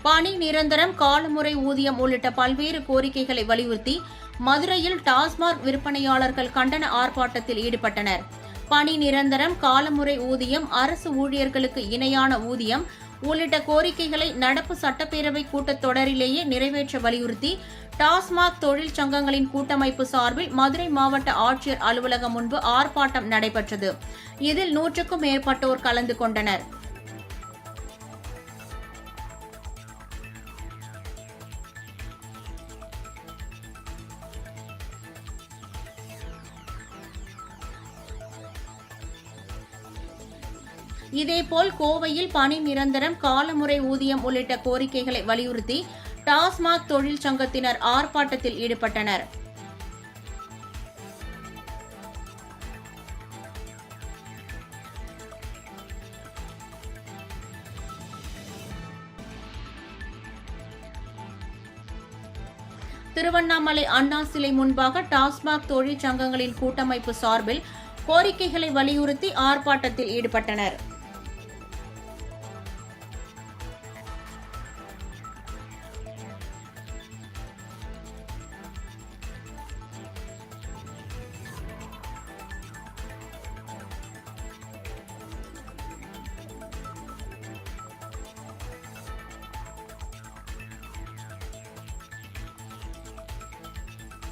பணி நிரந்தரம், காலமுறை ஊதியம் உள்ளிட்ட பல்வேறு கோரிக்கைகளை வலியுறுத்தி மதுரையில் டாஸ்மாக் விற்பனையாளர்கள் கண்டன ஆர்ப்பாட்டத்தில் ஈடுபட்டனர். பணி நிரந்தரம், காலமுறை ஊதியம், அரசு ஊழியர்களுக்கு இணையான ஊதியம் உள்ளிட்ட கோரிக்கைகளை நடப்பு சட்டப்பேரவை கூட்டத்தொடரிலேயே நிறைவேற்ற வலியுறுத்தி டாஸ்மாக் தொழிற்சங்கங்களின் கூட்டமைப்பு சார்பில் மதுரை மாவட்ட ஆட்சியர் அலுவலகம் முன்பு ஆர்ப்பாட்டம் நடைபெற்றது. இதில் 100க்கும் மேற்பட்டோர் கலந்து கொண்டனர். இதேபோல் கோவையில் பணி நிரந்தரம், காலமுறை ஊதியம் உள்ளிட்ட கோரிக்கைகளை வலியுறுத்தி டாஸ்மாக் தொழிற்சங்கத்தினர் ஆர்ப்பாட்டத்தில் ஈடுபட்டனர். திருவண்ணாமலை அண்ணா சிலை முன்பாக டாஸ்மாக் தொழிற்சங்கங்களின் கூட்டமைப்பு சார்பில் கோரிக்கைகளை வலியுறுத்தி ஆர்ப்பாட்டத்தில் ஈடுபட்டனர்.